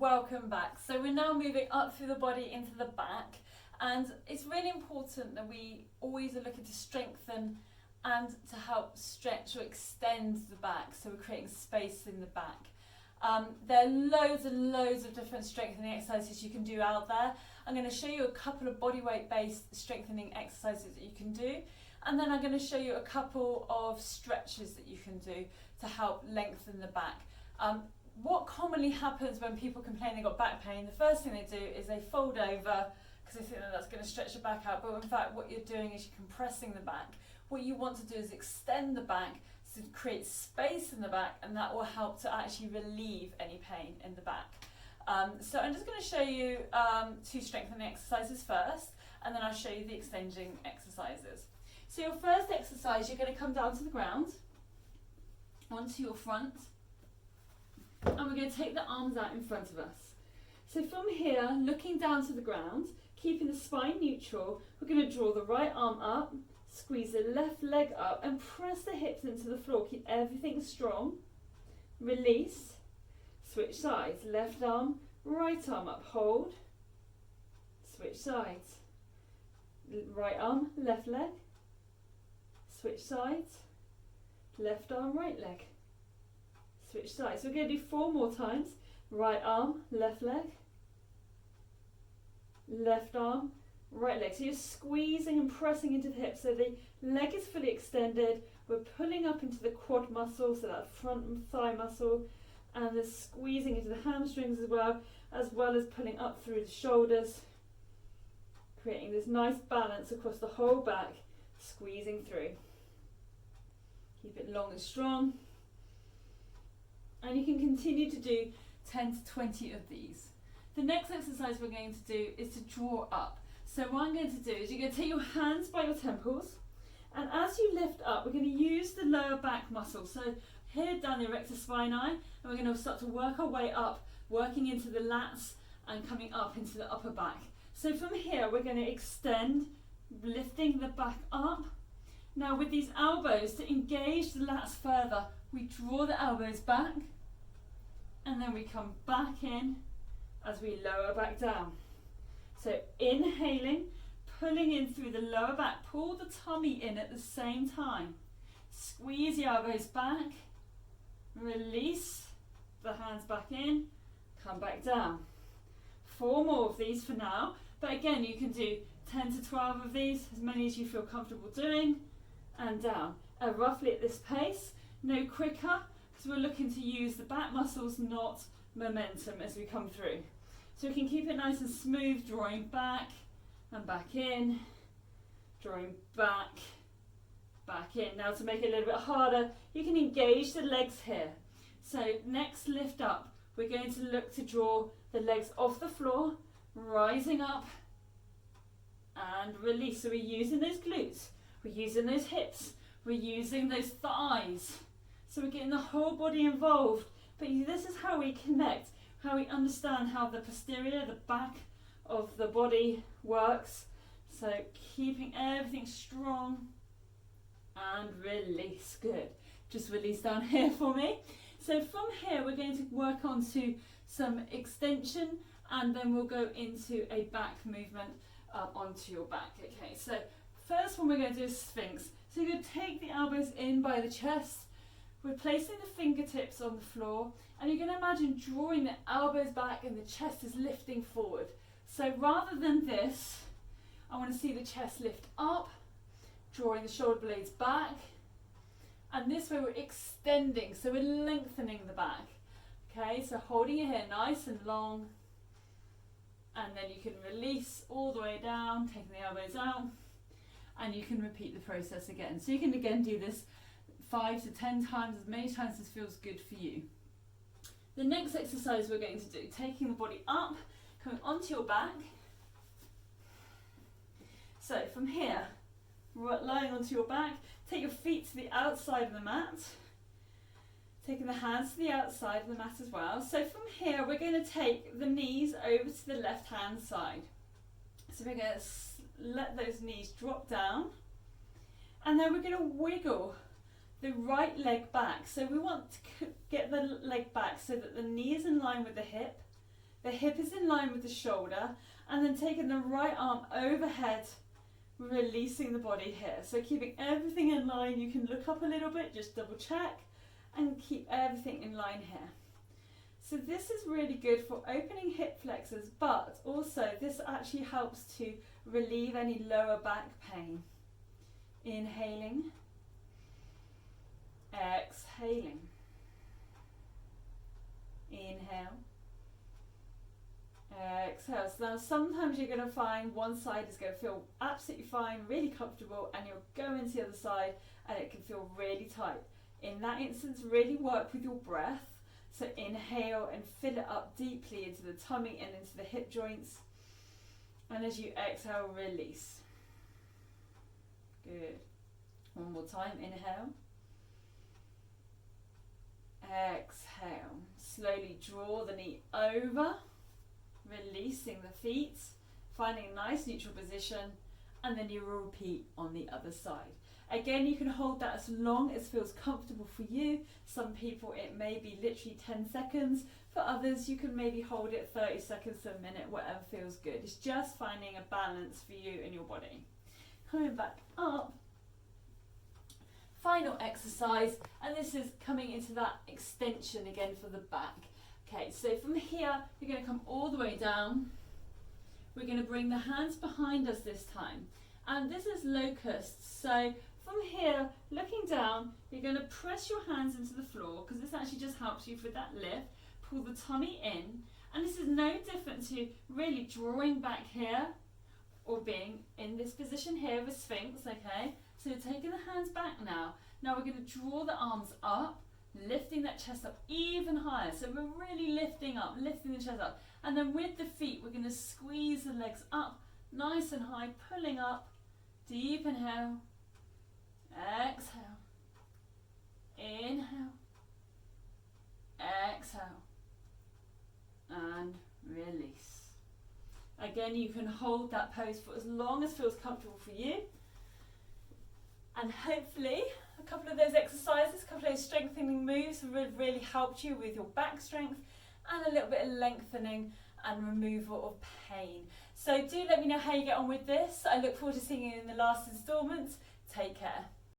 Welcome back. So we're now moving up through the body into the back, and it's really important that we always are looking to strengthen and to help stretch or extend the back, so we're creating space in the back. There are loads and loads of different strengthening exercises you can do out there. I'm going to show you a couple of bodyweight based strengthening exercises that you can do, and then I'm going to show you a couple of stretches that you can do to help lengthen the back. What commonly happens when people complain they've got back pain, the first thing they do is they fold over because they think that that's going to stretch the back out, but in fact what you're doing is you're compressing the back. What you want to do is extend the back to create space in the back, and that will help to actually relieve any pain in the back. So I'm just going to show you two strengthening exercises first, and then I'll show you the extending exercises. So your first exercise, you're going to come down to the ground, onto your front, and we're going to take the arms out in front of us. So from here, looking down to the ground, keeping the spine neutral, we're going to draw the right arm up, squeeze the left leg up and press the hips into the floor. Keep everything strong. Release. Switch sides. Left arm, right arm up. Hold. Switch sides. Right arm, left leg. Switch sides. Left arm, right leg. Switch sides. So we're going to do 4 more times. Right arm, left leg. Left arm, right leg. So you're squeezing and pressing into the hips so the leg is fully extended. We're pulling up into the quad muscle, so that front thigh muscle, and there's squeezing into the hamstrings as well as pulling up through the shoulders, creating this nice balance across the whole back, squeezing through. Keep it long and strong. And you can continue to do 10 to 20 of these. The next exercise we're going to do is to draw up. So what I'm going to do is you're going to take your hands by your temples, and as you lift up, we're going to use the lower back muscle. So here down the erector spinae, and we're going to start to work our way up, working into the lats and coming up into the upper back. So from here, we're going to extend, lifting the back up. Now with these elbows, to engage the lats further, we draw the elbows back, and then we come back in as we lower back down. So inhaling, pulling in through the lower back, pull the tummy in at the same time. Squeeze the elbows back, release the hands back in, come back down. 4 more of these for now, but again you can do 10 to 12 of these, as many as you feel comfortable doing, and down. Roughly at this pace, no quicker, because we're looking to use the back muscles, not momentum as we come through. So we can keep it nice and smooth, drawing back and back in, drawing back, back in. Now to make it a little bit harder, you can engage the legs here. So next lift up, we're going to look to draw the legs off the floor, rising up and release. So we're using those glutes, we're using those hips, we're using those thighs. So we're getting the whole body involved, but this is how we connect, how we understand how the posterior, the back of the body works. So keeping everything strong and release. Good. Just release down here for me. So from here we're going to work on to some extension, and then we'll go into a back movement onto your back. Okay, so first one we're going to do is Sphinx. So you're going to take the elbows in by the chest. We're placing the fingertips on the floor, and you're going to imagine drawing the elbows back and the chest is lifting forward. So rather than this, I want to see the chest lift up, drawing the shoulder blades back, and this way we're extending, so we're lengthening the back. Okay, so holding your hair nice and long, and then you can release all the way down, taking the elbows out, and you can repeat the process again. So you can again do this 5 to 10 times, as many times as feels good for you. The next exercise we're going to do, taking the body up, coming onto your back. So from here, lying onto your back, take your feet to the outside of the mat, taking the hands to the outside of the mat as well. So from here, we're going to take the knees over to the left hand side. So we're going to let those knees drop down, and then we're going to wiggle the right leg back. So we want to get the leg back so that the knee is in line with the hip, The hip is in line with the shoulder, and then taking the right arm overhead, releasing the body here. So keeping everything in line. You can look up a little bit, just double check, and keep everything in line here. So this is really good for opening hip flexors, but also this actually helps to relieve any lower back pain. Inhaling, exhaling. Inhale, exhale. So now sometimes you're going to find one side is going to feel absolutely fine, really comfortable, and you'll go into the other side and it can feel really tight. In that instance, really work with your breath. So inhale and fill it up deeply into the tummy and into the hip joints. And as you exhale, release. Good. One more time, inhale. Exhale. Slowly draw the knee over, releasing the feet, finding a nice neutral position, and then you will repeat on the other side. Again, you can hold that as long as feels comfortable for you. Some people it may be literally 10 seconds. For others, you can maybe hold it 30 seconds to a minute, whatever feels good. It's just finding a balance for you and your body. Coming back up. Final exercise, and this is coming into that extension again for the back. Okay, so from here, you're going to come all the way down. We're going to bring the hands behind us this time. And this is locust. So from here, looking down, you're going to press your hands into the floor, because this actually just helps you for that lift. Pull the tummy in. And this is no different to really drawing back here, or being in this position here with Sphinx, okay? So you're taking the hands back now. Now we're going to draw the arms up, lifting that chest up even higher. So we're really lifting up, lifting the chest up. And then with the feet, we're going to squeeze the legs up, nice and high, pulling up. Deep inhale, exhale, inhale, exhale, and release. Again, you can hold that pose for as long as feels comfortable for you. And hopefully a couple of those exercises, a couple of those strengthening moves have really helped you with your back strength and a little bit of lengthening and removal of pain. So do let me know how you get on with this. I look forward to seeing you in the last instalment. Take care.